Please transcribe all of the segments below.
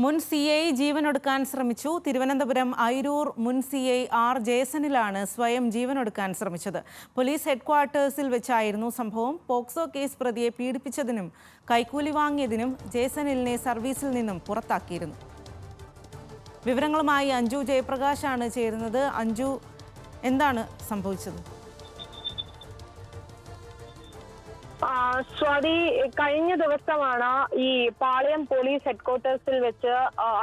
മുൻ CI ജീവനൊടുക്കാൻ ശ്രമിച്ചു. തിരുവനന്തപുരം അയിരൂർ മുൻ CI ആർ ജേസണിലാണ് സ്വയം ജീവനൊടുക്കാൻ ശ്രമിച്ചത്. പോലീസ് ഹെഡ്ക്വാർട്ടേഴ്സിൽ വെച്ചായിരുന്നു സംഭവം. പോക്സോ കേസ് പ്രതിയെ പീഡിപ്പിച്ചതിനും കൈക്കൂലി വാങ്ങിയതിനും ജേസണിലിനെ സർവീസിൽ നിന്നും പുറത്താക്കിയിരുന്നു. വിവരങ്ങളുമായി അഞ്ജു ജയപ്രകാശാണ് ചേരുന്നത്. അഞ്ജു, എന്താണ് സംഭവിച്ചത്? സ്വാതി, കഴിഞ്ഞ ദിവസമാണ് ഈ പാളയം പോലീസ് ഹെഡ്ക്വാർട്ടേഴ്സിൽ വെച്ച്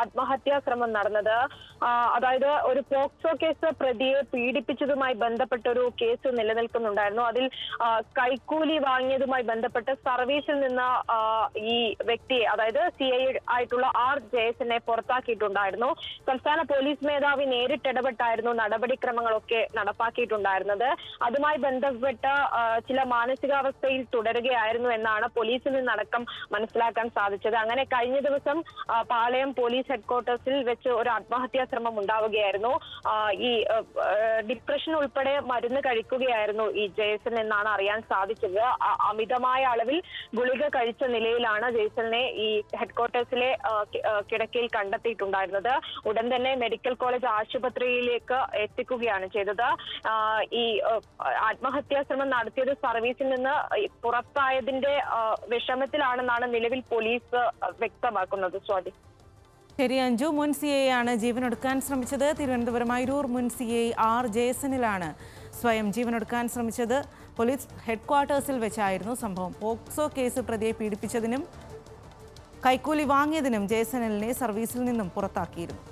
ആത്മഹത്യാ ശ്രമം നടന്നത്. അതായത് ഒരു പോക്സോ കേസ് പ്രതിയെ പീഡിപ്പിച്ചതുമായി ബന്ധപ്പെട്ട ഒരു കേസ് നിലനിൽക്കുന്നുണ്ടായിരുന്നു. അതിൽ കൈക്കൂലി വാങ്ങിയതുമായി ബന്ധപ്പെട്ട് സർവീസിൽ നിന്ന് ഈ വ്യക്തിയെ, അതായത് CI ആയിട്ടുള്ള ആർ ജയസിനെ പുറത്താക്കിയിട്ടുണ്ടായിരുന്നു. സംസ്ഥാന പോലീസ് മേധാവി നേരിട്ടിടപെട്ടായിരുന്നു നടപടിക്രമങ്ങളൊക്കെ നടപ്പാക്കിയിട്ടുണ്ടായിരുന്നത്. അതുമായി ബന്ധപ്പെട്ട് ചില മാനസികാവസ്ഥയിൽ തുടരുകയായിരുന്നു എന്നാണ് പോലീസിൽ നിന്നടക്കം മനസ്സിലാക്കാൻ സാധിച്ചത്. അങ്ങനെ കഴിഞ്ഞ ദിവസം പാളയം പോലീസ് ഹെഡ്ക്വാർട്ടേഴ്സിൽ വെച്ച് ഒരു ആത്മഹത്യാ ശ്രമം ഉണ്ടാവുകയായിരുന്നു. ഈ ഡിപ്രഷൻ ഉൾപ്പെടെ മരുന്ന് കഴിക്കുകയായിരുന്നു ഈ ജേസൺ എന്നാണ് അറിയാൻ സാധിച്ചത്. അമിതമായ അളവിൽ ഗുളിക കഴിച്ച നിലയിലാണ് ജേസണിനെ ഈ ഹെഡ്ക്വാർട്ടേഴ്സിലെ കിടക്കയിൽ കണ്ടെത്തിയിട്ടുണ്ടായിരുന്നത്. ഉടൻ തന്നെ മെഡിക്കൽ കോളേജ് ആശുപത്രിയിലേക്ക് എത്തിക്കുകയാണ് ചെയ്തത്. ഈ ആത്മഹത്യാ ശ്രമം നടത്തിയത് സർവീസിൽ നിന്ന് പുറത്തായതിന്റെ വിഷമത്തിലാണെന്നാണ് നിലവിൽ പോലീസ് വ്യക്തമാക്കുന്നത്. സ്വാതി. ശരി അഞ്ജു, മുൻ CI ആണ് ജീവനൊടുക്കാൻ ശ്രമിച്ചത്. തിരുവനന്തപുരം അയിരൂർ മുൻ CI ആർ ജേസണിലാണ് സ്വയം ജീവനൊടുക്കാൻ ശ്രമിച്ചത്. പോലീസ് ഹെഡ്ക്വാർട്ടേഴ്സിൽ വെച്ചായിരുന്നു സംഭവം. പോക്സോ കേസ് പ്രതിയെ പീഡിപ്പിച്ചതിനും കൈക്കൂലി വാങ്ങിയതിനും ജേസണിലിനെ സർവീസിൽ നിന്നും പുറത്താക്കിയിരുന്നു.